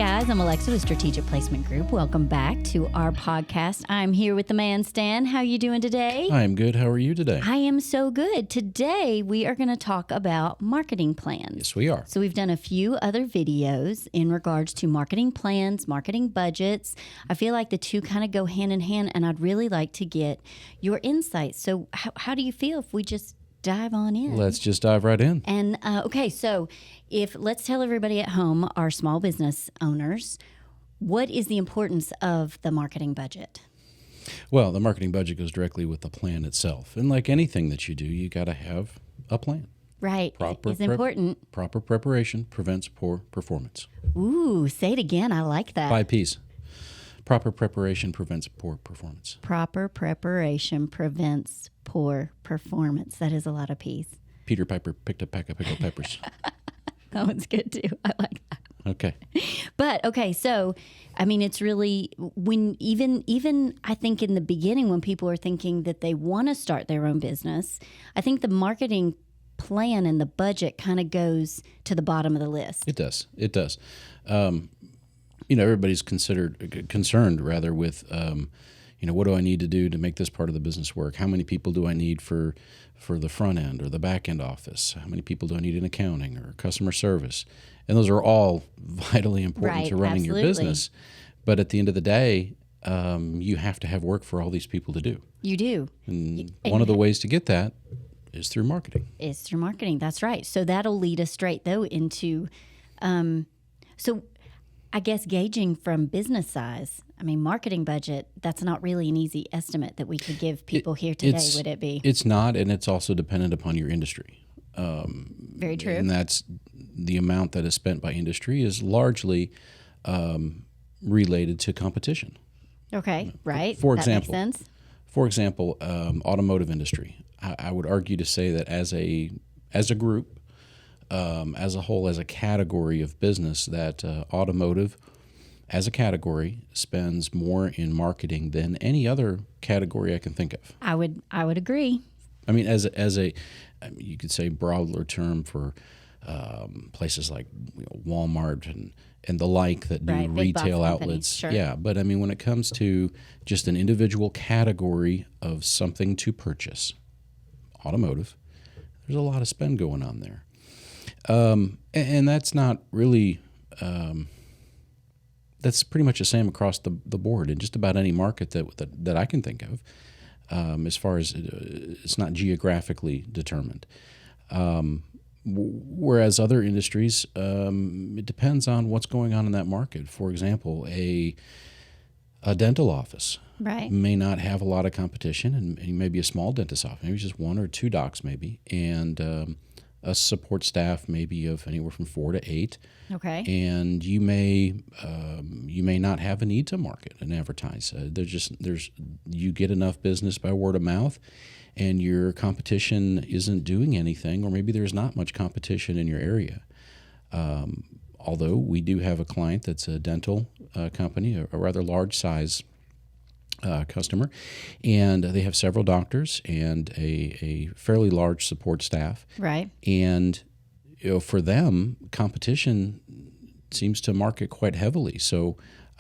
guys, I'm Alexa with Strategic Placement Group. Welcome back to our podcast. I'm here with the man, Stan. How you doing today? I'm good. How are you today? I am so good. Today, we are going to talk about marketing plans. Yes, we are. So we've done a few other videos in regards to marketing plans, marketing budgets. I feel like the two kind of go hand in hand, and I'd really like to get your insights. So how do you feel if we just dive on in? Let's just dive right in. And okay, so let's tell everybody at home, our small business owners, what is the importance of the marketing budget? Well, the marketing budget goes directly with the plan itself. And like anything that you do, you got to have a plan. Right. It's important. Proper preparation prevents poor performance. Ooh, say it again. I like that. 5 P's. Proper preparation prevents poor performance. Proper preparation prevents poor performance. That is a lot of P's. Peter Piper picked a pack of pickled peppers. That one's good too. I like that. Okay. But okay, so I mean, it's really when even I think in the beginning when people are thinking that they want to start their own business, I think the marketing plan and the budget kind of goes to the bottom of the list. It does. It does. Everybody's concerned rather with, what do I need to do to make this part of the business work? How many people do I need for the front end or the back end office? How many people do I need in accounting or customer service? And those are all vitally important to running your business. But at the end of the day, you have to have work for all these people to do. You do. And one of the ways to get that is through marketing. That's right. So that'll lead us straight, though, into so I guess gauging from business size, I mean, marketing budget, that's not really an easy estimate that we could give people here today, would it be? It's not, and it's also dependent upon your industry. Very true. And that's the amount that is spent by industry is largely related to competition. Okay, right. For that example, makes sense. For example, automotive industry. I would argue to say that as a group, as a whole, as a category of business, that automotive as a category spends more in marketing than any other category I can think of. I would agree. I mean, you could say broader term for places like Walmart and the like that do retail outlets. Sure. Yeah, but I mean, when it comes to just an individual category of something to purchase, automotive, there's a lot of spend going on there. And that's not really, that's pretty much the same across the board in just about any market that I can think of, as far as it's not geographically determined. Whereas other industries, it depends on what's going on in that market. For example, a dental office may not have a lot of competition, and maybe a small dentist office, maybe just 1 or 2 docs maybe, and a support staff maybe of anywhere from 4 to 8. Okay. And you may not have a need to market and advertise. You get enough business by word of mouth, and your competition isn't doing anything, or maybe there's not much competition in your area. Although we do have a client that's a dental company, a rather large size customer, and they have several doctors and a fairly large support staff. Right. And for them, competition seems to market quite heavily. So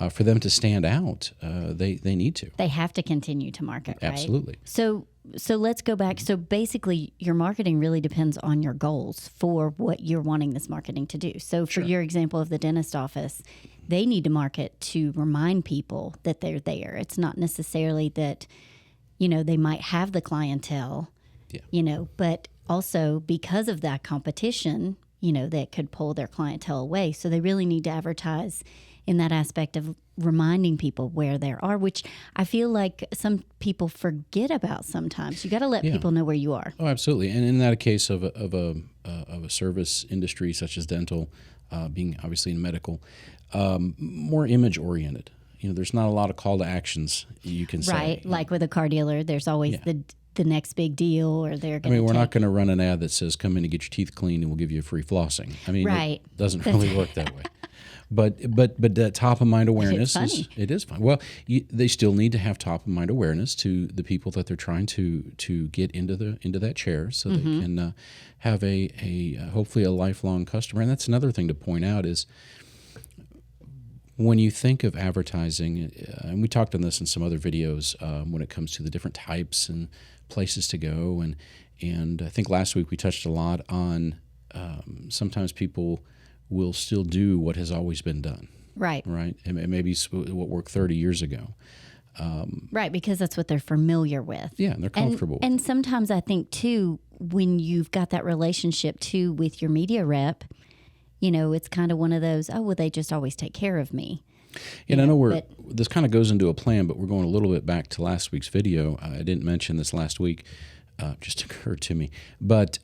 for them to stand out, they need to. They have to continue to market, right? Absolutely. So let's go back. So basically, your marketing really depends on your goals for what you're wanting this marketing to do. So for your example of the dentist office, they need to market to remind people that they're there. It's not necessarily that, they might have the clientele, but also because of that competition, that could pull their clientele away. So they really need to advertise in that aspect of reminding people where they are, which I feel like some people forget about sometimes. You got to let people know where you are. Oh, absolutely. And in that case of a service industry such as dental, being obviously in medical, more image oriented. There's not a lot of call to actions you can say. Right, like with a car dealer, there's always the next big deal, or they're going to we're not going to run an ad that says, come in and get your teeth cleaned and we'll give you a free flossing. It doesn't really work that way. But that top of mind awareness is fun. Well, they still need to have top of mind awareness to the people that they're trying to get into that chair, so they can have a hopefully a lifelong customer. And that's another thing to point out is When you think of advertising, and we talked on this in some other videos, when it comes to the different types and places to go, and I think last week we touched a lot on sometimes people will still do what has always been done. Right. Right. And maybe what worked 30 years ago. Right, because that's what they're familiar with. Yeah, and they're comfortable with. And sometimes I think, too, when you've got that relationship, too, with your media rep, it's kind of one of those, oh, well, they just always take care of me. And I know this kind of goes into a plan, but we're going a little bit back to last week's video. I didn't mention this last week, just occurred to me. But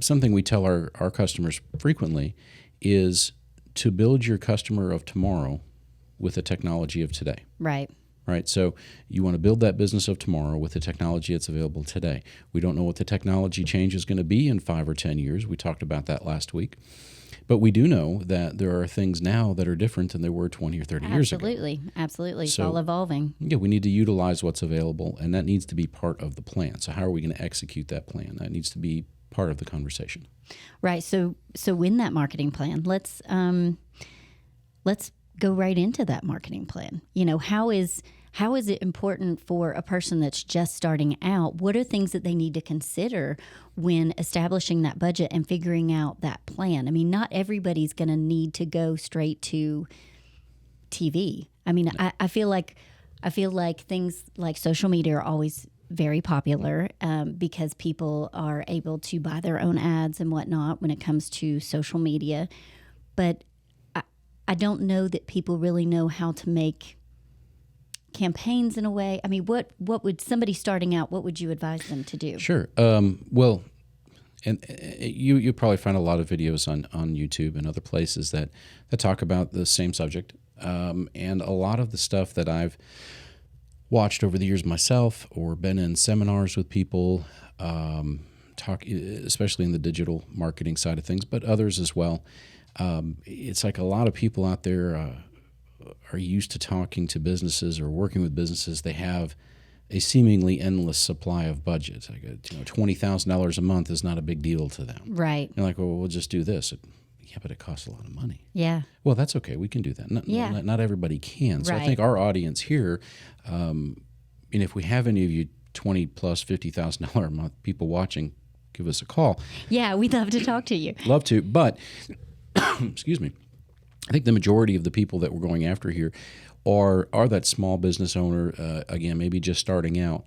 something we tell our customers frequently is to build your customer of tomorrow with the technology of today. Right. Right. So you want to build that business of tomorrow with the technology that's available today. We don't know what the technology change is going to be in 5 or 10 years. We talked about that last week. But we do know that there are things now that are different than they were 20 or 30 years ago. Absolutely. It's all evolving. Yeah, we need to utilize what's available, and that needs to be part of the plan. So how are we going to execute that plan? That needs to be part of the conversation. Right. So in that marketing plan, let's go right into that marketing plan. How is it important for a person that's just starting out? What are things that they need to consider when establishing that budget and figuring out that plan? I mean, not everybody's going to need to go straight to TV. I mean, no. I feel like things like social media are always very popular because people are able to buy their own ads and whatnot when it comes to social media. But I don't know that people really know how to make campaigns in a way. I mean, what would somebody starting out, what would you advise them to do? Sure. Well, and you probably find a lot of videos on YouTube and other places that talk about the same subject. And a lot of the stuff that I've watched over the years myself or been in seminars with people, especially in the digital marketing side of things, but others as well. It's like a lot of people out there are used to talking to businesses or working with businesses. They have a seemingly endless supply of budgets. Like $20,000 a month is not a big deal to them. Right. You're like, well, we'll just do this. Yeah, but it costs a lot of money. Yeah. Well, that's okay. We can do that. Not everybody can. So right. I think our audience here, and if we have any of you $20,000 plus $50,000 a month people watching, give us a call. Yeah, we'd love to talk to you. Love to, but excuse me. I think the majority of the people that we're going after here are that small business owner, again, maybe just starting out.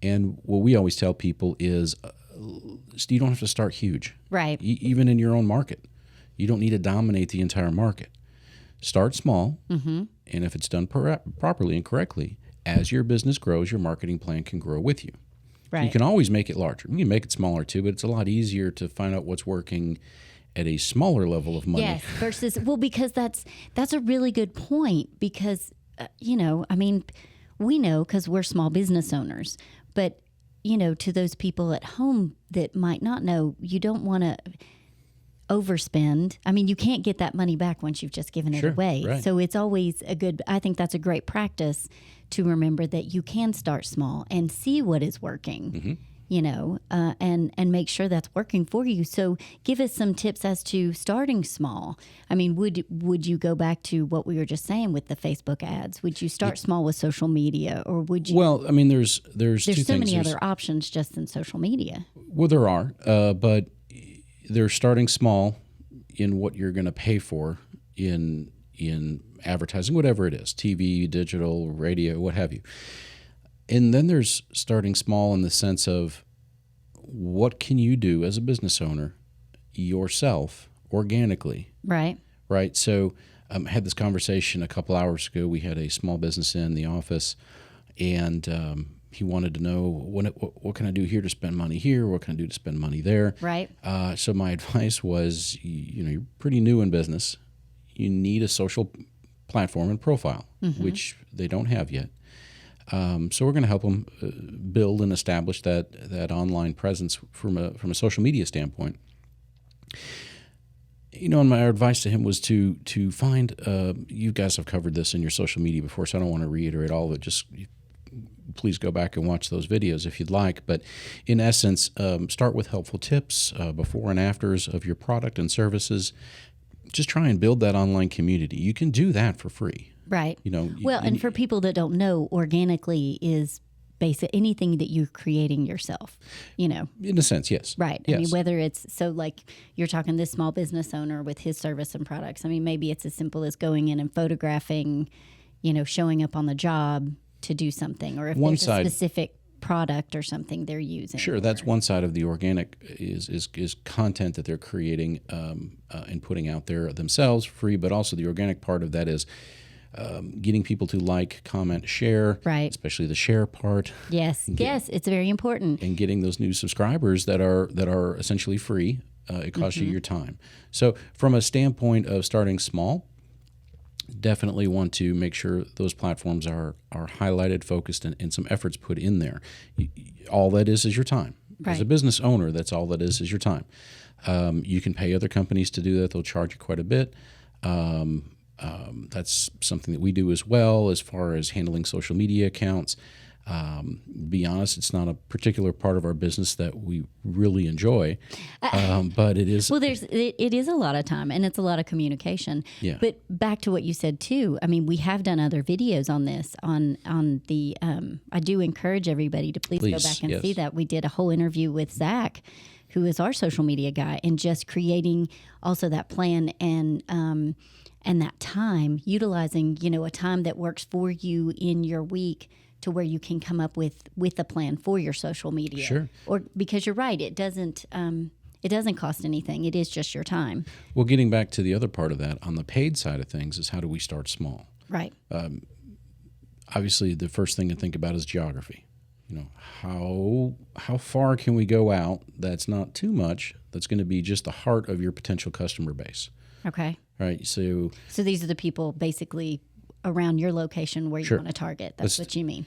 And what we always tell people is you don't have to start huge. Right. Even in your own market. You don't need to dominate the entire market. Start small, and if it's done properly and correctly, as your business grows, your marketing plan can grow with you. Right. You can always make it larger. You can make it smaller too, but it's a lot easier to find out what's working at a smaller level of money. Yes, because that's a really good point because, I mean, we know because we're small business owners, but, to those people at home that might not know, you don't want to overspend. I mean, you can't get that money back once you've just given it away. Right. So it's always I think that's a great practice to remember that you can start small and see what is working. And make sure that's working for you. So give us some tips as to starting small. I mean, would you go back to what we were just saying with the Facebook ads? Would you start small with social media, or would you? Well, I mean, there's two so things. many other options just in social media. Well, there are, but they're starting small in what you're going to pay for in advertising, whatever it is, TV, digital, radio, what have you. And then there's starting small in the sense of what can you do as a business owner yourself organically? Right. Right. So I had this conversation a couple hours ago. We had a small business in the office, and he wanted to know what can I do here to spend money here? What can I do to spend money there? Right. So my advice was, you're pretty new in business. You need a social platform and profile, which they don't have yet. So we're going to help them build and establish that online presence from a social media standpoint. And my advice to him was to find. You guys have covered this in your social media before, so I don't want to reiterate all of it. Just please go back and watch those videos if you'd like. But in essence, start with helpful tips, before and afters of your product and services. just try and build that online community. You can do that for free. Right. You Well, and for people that don't know, organically is basic anything that you're creating yourself, In a sense, yes. Right. Yes. I mean, whether it's so like you're talking this small business owner with his service and products. I mean, maybe it's as simple as going in and photographing, showing up on the job to do something, or if there's a specific product or something they're using. Sure, that's one side of the organic is content that they're creating and putting out there themselves free, but also the organic part of that is getting people to like, comment, share, right? Especially the share part. Yes, it's very important. And getting those new subscribers that are essentially free. It costs you your time. So from a standpoint of starting small, definitely want to make sure those platforms are highlighted, focused, and some efforts put in there. All that is your time. Right. As a business owner, that's all that is your time. You can pay other companies to do that. They'll charge you quite a bit. That's something that we do as well as far as handling social media accounts. Be honest, it's not a particular part of our business that we really enjoy, but it is. Well, it is a lot of time and it's a lot of communication. Yeah. But back to what you said too. I mean, we have done other videos on this on the. I do encourage everybody to please go back and see that. We did a whole interview with Zach, who is our social media guy, and just creating also that plan and that time, utilizing a time that works for you in your week, to where you can come up with a plan for your social media. Sure. Or because you're right, it doesn't cost anything. It is just your time. Well, getting back to the other part of that, on the paid side of things, is how do we start small? Right. Obviously, the first thing to think about is geography. How far can we go out that's not too much, that's going to be just the heart of your potential customer base. Okay. Right. So these are the people basically around your location where you want to target. That's what you mean.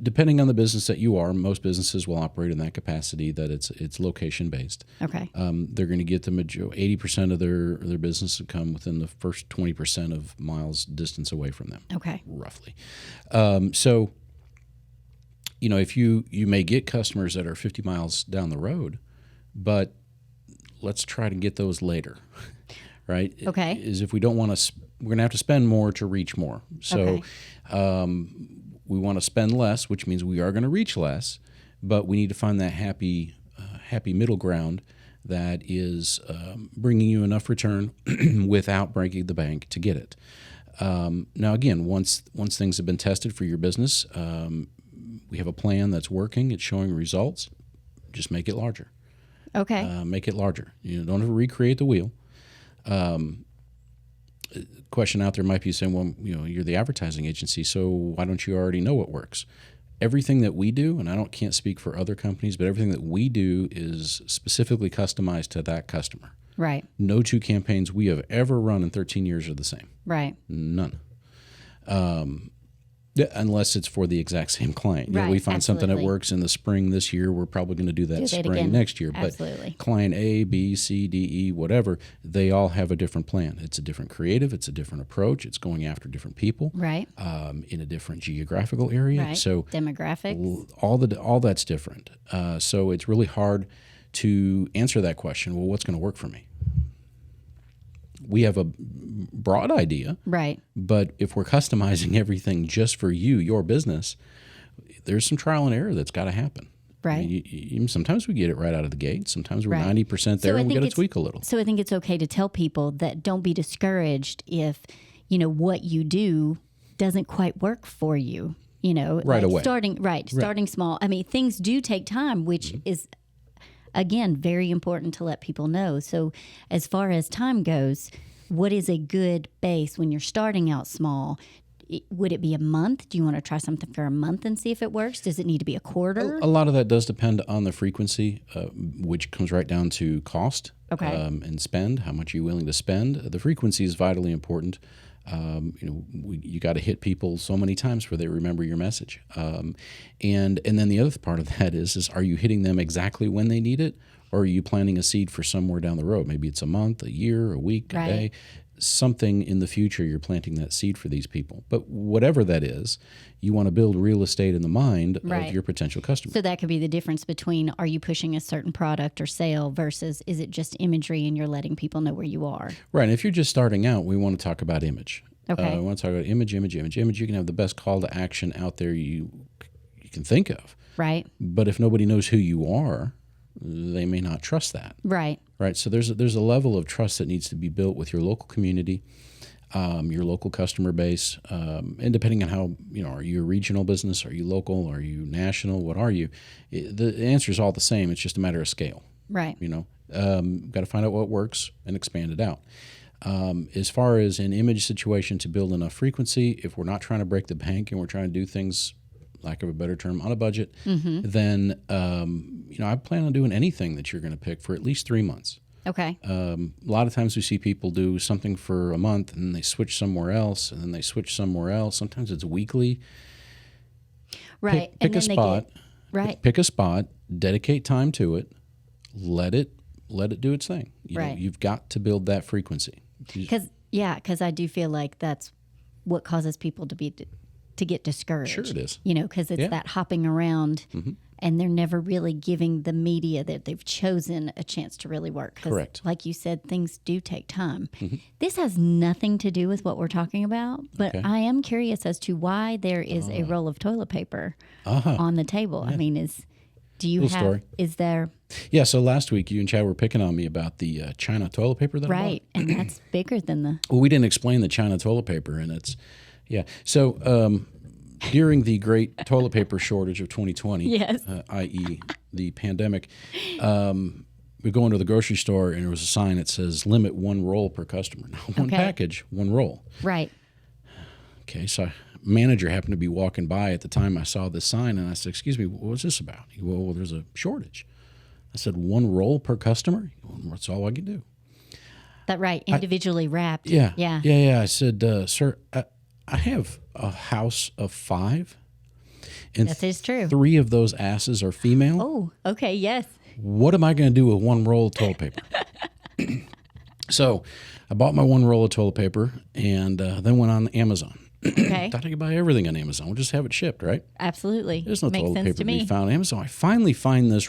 Depending on the business that you are, most businesses will operate in that capacity that it's location based. Okay. They're going to get 80% of their business to come within the first 20% of miles distance away from them. Okay. Roughly. So, if you may get customers that are 50 miles down the road, but let's try to get those later. Right? Okay. Is if we don't want to, we're going to have to spend more to reach more. So we want to spend less, which means we are going to reach less, but we need to find that happy middle ground that is bringing you enough return without breaking the bank to get it. Now, again, once things have been tested for your business, we have a plan that's working, it's showing results, just make it larger. Okay. Make it larger. Don't have to recreate the wheel. Question out there might be saying, well, you're the advertising agency, so why don't you already know what works? Everything that we do, and I can't speak for other companies, but everything that we do is specifically customized to that customer. Right. No two campaigns we have ever run in 13 years are the same. Right. None. Unless it's for the exact same client. Right, We find something that absolutely. works in the spring this year, we're probably going to do that spring again. next year. Absolutely. But client A, B, C, D, E, whatever, they all have a different plan. It's a different creative. It's a different approach. It's going after different people. Right. In a different geographical area. Right. So demographics. all that's different. So it's really hard to answer that question. Well, what's going to work for me? We have a broad idea, Right. but if we're customizing everything just for you, your business, there's some trial and error that's got to happen. Right. I mean, sometimes we get it right out of the gate. Sometimes we're Right. 90% there and we got to tweak a little. So I think it's okay to tell people that don't be discouraged if, what you do doesn't quite work for you, Right away. Starting small. I mean, things do take time, which is, again, very important to let people know. So as far as time goes, what is a good base when you're starting out small? Would it be a month? Do you want to try something for a month and see if it works? Does it need to be a quarter? A lot of that does depend on the frequency, which comes right down to cost and spend. How much are you willing to spend? The frequency is vitally important. You got to hit people so many times where they remember your message. And then the other part of that is are you hitting them exactly when they need it, or are you planting a seed for somewhere down the road? Maybe it's a month, a year, a week, a day. something in the future, you're planting that seed for these people. But whatever that is, you want to build real estate in the mind Right. of your potential customer. So that could be the difference between, are you pushing a certain product or sale versus is it just imagery and you're letting people know where you are? Right. And if you're just starting out, we want to talk about image. Okay. We want to talk about image. You can have the best call to action out there you can think of. Right. But if nobody knows who you are, they may not trust that. Right. Right. So there's a level of trust that needs to be built with your local community, your local customer base, and depending on how, are you a regional business? Are you local? Are you national? What are you? The answer is all the same. It's just a matter of scale. Right. Got to find out what works and expand it out. As far as an image situation to build enough frequency, if we're not trying to break the bank and we're trying to do things, lack of a better term, on a budget, then I plan on doing anything that you're going to pick for at least 3 months. Okay. A lot of times we see people do something for a month and then they switch somewhere else and then they switch somewhere else. Sometimes it's weekly. Right. Pick a spot. Right. Pick a spot. Dedicate time to it. Let it do its thing. Right. You've got to build that frequency. Because I do feel like that's what causes people to get discouraged. Sure it is. Because it's that hopping around and they're never really giving the media that they've chosen a chance to really work. 'Cause Correct. like you said, things do take time. This has nothing to do with what we're talking about, but Okay. I am curious as to why there is a roll of toilet paper on the table. I mean, do you Little have, story. is there, Yeah, so last week you and Chad were picking on me about the China toilet paper that I bought. right, and that's bigger than the, Well, we didn't explain the China toilet paper, and it's, yeah. So during the great toilet paper shortage of 2020, Yes. i.e. the pandemic, we go into the grocery store, and there was a sign that says limit 1 roll per customer. Now, one Okay. package, 1 roll. right, Okay, so manager happened to be walking by at the time I saw this sign, and I said, "Excuse me, what's this about?" He goes, "Well, there's a shortage." I said, 1 roll per customer? He goes, "That's all I can do." that right, individually wrapped. Yeah. Yeah. I said, "Sir, I have a house of 5, and That is true. 3 of those asses are female. Oh, okay, yes. What am I going to do with 1 roll of toilet paper?" So I bought my 1 roll of toilet paper and then went on Amazon. Okay. Thought I could buy everything on Amazon. We'll just have it shipped, right? Absolutely. There's no Makes toilet sense paper to to be me. found on Amazon. I finally find this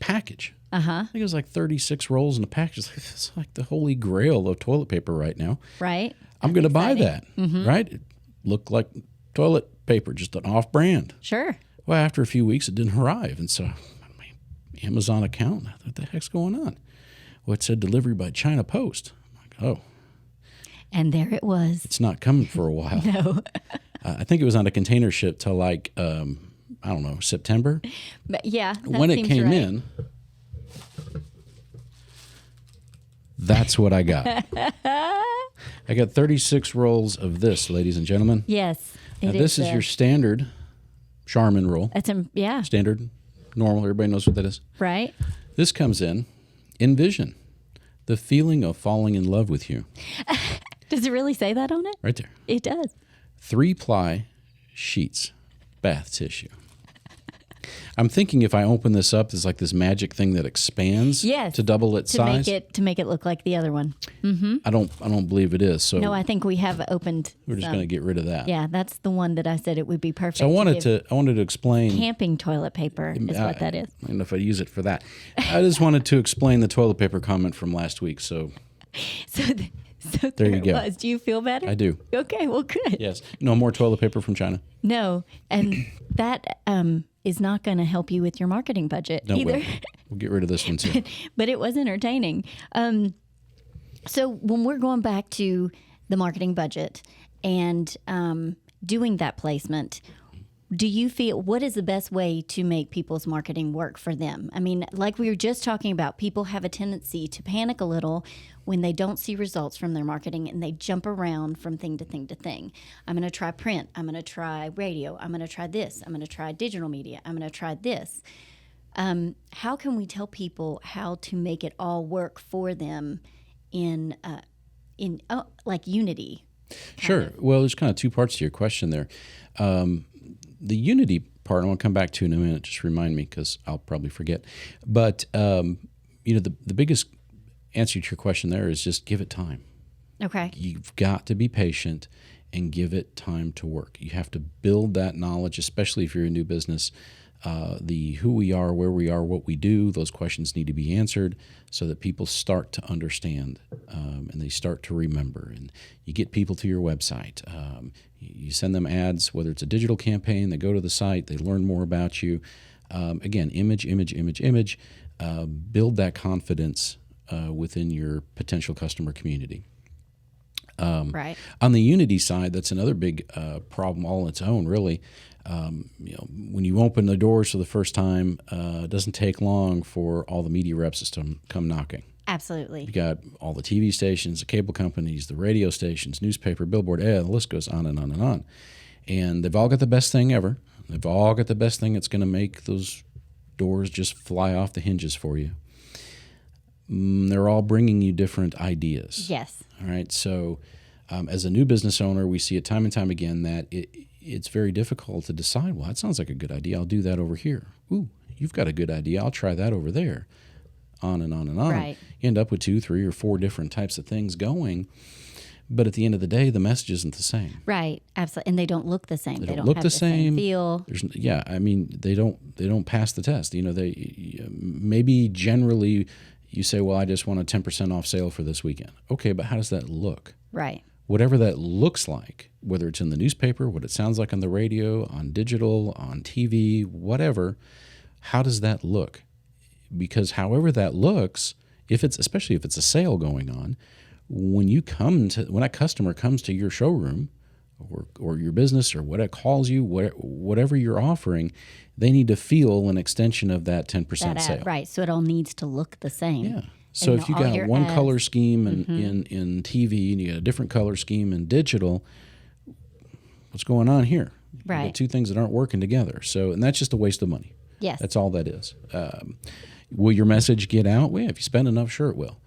package. Uh-huh. I think it was like 36 rolls in a package. It's like the holy grail of toilet paper right now. Right? I'm going to buy exciting. that, right? It looked like toilet paper, just an off-brand. Sure. Well, after a few weeks, it didn't arrive. And so my Amazon account, I thought, what the heck's going on? Well, it said delivery by China Post. I'm like, oh, And there it was. it's not coming for a while. No. I think it was on a container ship till like, I don't know, September. But yeah. that When it seems came right. in, that's what I got. I got 36 rolls of this, ladies and gentlemen. Yes. Now, it this is a- your standard Charmin roll. That's yeah. Standard, normal, everybody knows what that is. Right? This comes in Envision, the feeling of falling in love with you. Does it really say that on it? Right there. It does. 3-ply sheets, bath tissue. I'm thinking if I open this up, there's like this magic thing that expands Yes. to double its size. To make it look like the other one. I don't believe it is. So No, I think we have opened. we're just going to get rid of that. Yeah, that's the one that I said it would be perfect. So I wanted give to explain. camping toilet paper is what that is. I don't know if I'd use it for that. I just wanted to explain the toilet paper comment from last week. So So there you it go. was. Do you feel better? I do. Okay, well, good. Yes. No more toilet paper from China. No, and that is not going to help you with your marketing budget No, either. we'll get rid of this one too. But it was entertaining. So when we're going back to the marketing budget and doing that placement, do you feel what is the best way to make people's marketing work for them? I mean, like we were just talking about, people have a tendency to panic a little when they don't see results from their marketing and they jump around from thing to thing to thing. I'm going to try print. I'm going to try radio. I'm going to try this. I'm going to try digital media. I'm going to try this. How can we tell people how to make it all work for them in like unity? Sure. Well, there's kind of 2 parts to your question there. The unity part, I want to come back to in a minute. Just remind me because I'll probably forget. But the biggest answer to your question there is just give it time. Okay. You've got to be patient and give it time to work. You have to build that knowledge, especially if you're a new business. The who we are, where we are, what we do, those questions need to be answered so that people start to understand and they start to remember. And you get people to your website. You send them ads, whether it's a digital campaign, they go to the site, they learn more about you. Again, image. Build that confidence within your potential customer community. Right. On the Unity side, that's another big problem all on its own, really. When you open the doors for the first time, it doesn't take long for all the media reps to come knocking. Absolutely. You got all the TV stations, the cable companies, the radio stations, newspaper, billboard, the list goes on and on and on. And they've all got the best thing ever. They've all got the best thing that's going to make those doors just fly off the hinges for you. They're all bringing you different ideas. Yes. All right. So as a new business owner, we see it time and time again that it's very difficult to decide, well, that sounds like a good idea. I'll do that over here. Ooh, you've got a good idea. I'll try that over there. On and on and on. Right. You end up with 2, 3, or 4 different types of things going. But at the end of the day, the message isn't the same. Right. Absolutely. And they don't look the same. They don't look have the same. Feel. They don't pass the test. They maybe generally you say, well, I just want a 10% off sale for this weekend. Okay, but how does that look? Right. Whatever that looks like, whether it's in the newspaper, what it sounds like on the radio, on digital, on TV, whatever, how does that look? Because however that looks, especially if it's a sale going on, when a customer comes to your showroom or your business or what it calls you, whatever you're offering, they need to feel an extension of that 10% sale. Right. So it all needs to look the same. Yeah. So if you got one color scheme in TV and you got a different color scheme in digital, what's going on here? Right. You got 2 things that aren't working together. And that's just a waste of money. Yes. That's all that is. Will your message get out? Well, if you spend enough, sure it will.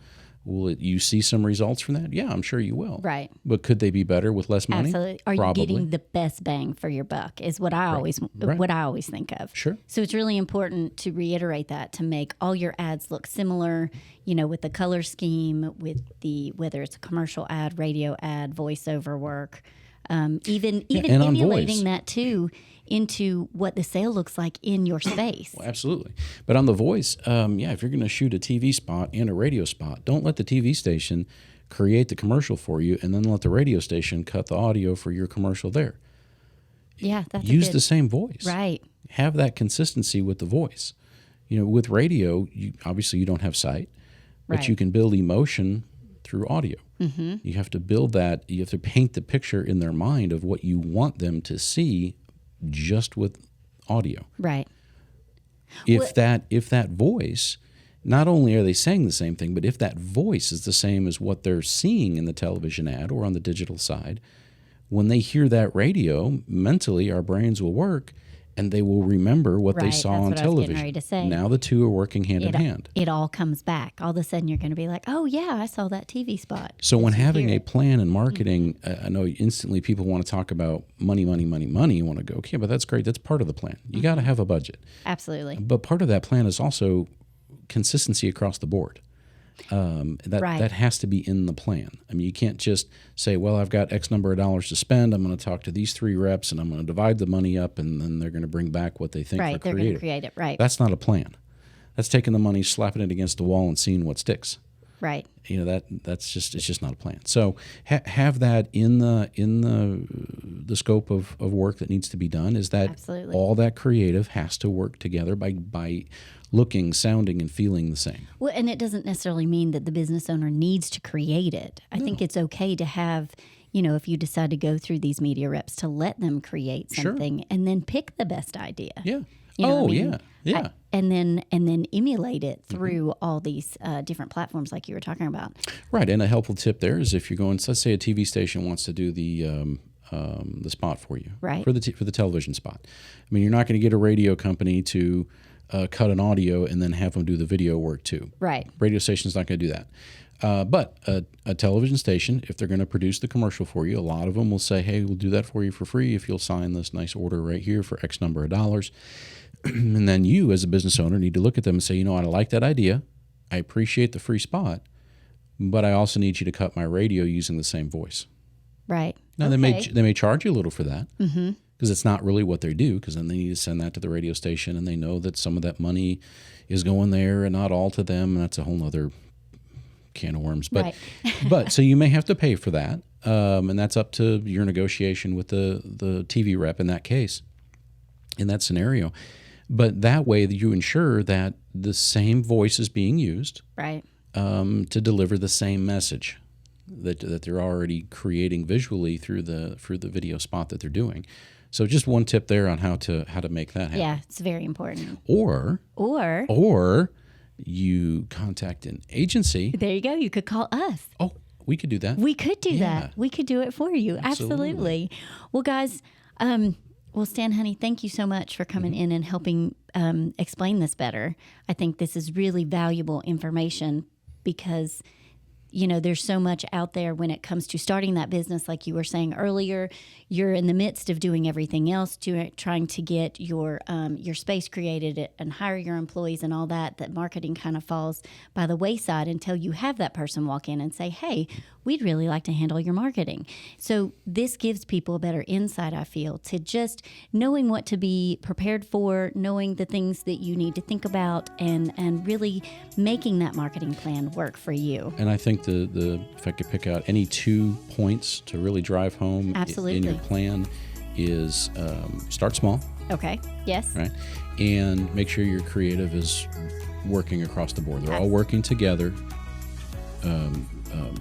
Will you see some results from that? Yeah, I'm sure you will. Right. But could they be better with less money? Absolutely. Are Probably. you getting the best bang for your buck is what I always think of. Sure. So it's really important to reiterate that, to make all your ads look similar, with the color scheme, with whether it's a commercial ad, radio ad, voiceover work, even emulating that too into what the sale looks like in your space. Well, absolutely. But on the voice, if you're going to shoot a TV spot and a radio spot, don't let the TV station create the commercial for you and then let the radio station cut the audio for your commercial there. Yeah, that's Use the same voice. Right. Have that consistency with the voice. With radio, obviously you don't have sight, but you can build emotion through audio. Mm-hmm. You have to build that. You have to paint the picture in their mind of what you want them to see just with audio. Right. If that voice, not only are they saying the same thing, but if that voice is the same as what they're seeing in the television ad or on the digital side, when they hear that radio, mentally our brains will work and they will remember what they saw on television. I was getting ready to say. Now the two are working hand in hand. It all comes back. All of a sudden you're going to be like, oh yeah, I saw that TV spot. So when having a plan in marketing, I know instantly people want to talk about money. You want to go, okay, but that's great. That's part of the plan. You got to have a budget. Absolutely. But part of that plan is also consistency across the board. That has to be in the plan. I mean, you can't just say, well, I've got X number of dollars to spend. I'm going to talk to these 3 reps and I'm going to divide the money up and then they're going to bring back what they think for creative. They're going to create it, right. That's not a plan. That's taking the money, slapping it against the wall and seeing what sticks. Right. It's just not a plan. So have that in the scope of work that needs to be done, is that Absolutely. All that creative has to work together by looking, sounding, and feeling the same. Well, and it doesn't necessarily mean that the business owner needs to create it. I think it's okay to have, if you decide to go through these media reps, to let them create something and then pick the best idea. Yeah. Yeah. And then emulate it through all these different platforms like you were talking about. Right. And a helpful tip there is if you're going, let's say a TV station wants to do the spot for you, right, for the television spot. I mean, you're not going to get a radio company to cut an audio and then have them do the video work too. Right. Radio station's not going to do that. But a television station, if they're going to produce the commercial for you, a lot of them will say, hey, we'll do that for you for free if you'll sign this nice order right here for X number of dollars. And then you, as a business owner, need to look at them and say, I like that idea. I appreciate the free spot. but I also need you to cut my radio using the same voice. Right. Now, Okay. they may charge you a little for that because it's not really what they do, because then they need to send that to the radio station, and they know that some of that money is going there and not all to them, and that's a whole other can of worms. But, Right. but so you may have to pay for that, and that's up to your negotiation with the TV rep in that case, in that scenario. But that way you ensure that the same voice is being used Right. to deliver the same message that they're already creating visually through the video spot that they're doing. So just one tip there on how to make that happen. Yeah, it's very important. Or you contact an agency. There you go. You could call us. Oh, we could do that. We could do Yeah. that. We could do it for you. Absolutely. Well, guys, Stan, honey, thank you so much for coming in and helping explain this better. I think this is really valuable information because, there's so much out there when it comes to starting that business. Like you were saying earlier, you're in the midst of doing everything else, trying to get your space created and hire your employees and all that. That marketing kind of falls by the wayside until you have that person walk in and say, hey, we'd really like to handle your marketing. So this gives people a better insight, I feel, to just knowing what to be prepared for, knowing the things that you need to think about, and really making that marketing plan work for you. And I think if I could pick out any 2 points to really drive home Absolutely. in your plan is start small. Okay. Yes. Right. And make sure your creative is working across the board. They're all working together.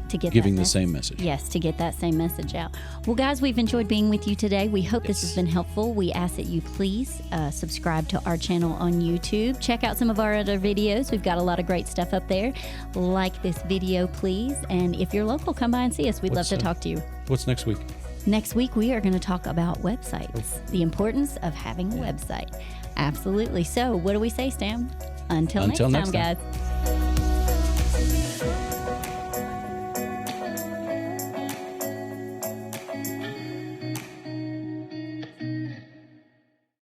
To get giving that the same message. Yes, to get that same message out. Well, guys, we've enjoyed being with you today. We hope this has been helpful. We ask that you please subscribe to our channel on YouTube. Check out some of our other videos. We've got a lot of great stuff up there. Like this video, please. And if you're local, come by and see us. We'd love to talk to you. What's next week? Next week, we are going to talk about websites, the importance of having a website. Absolutely. So what do we say, Stan? Until next time, guys.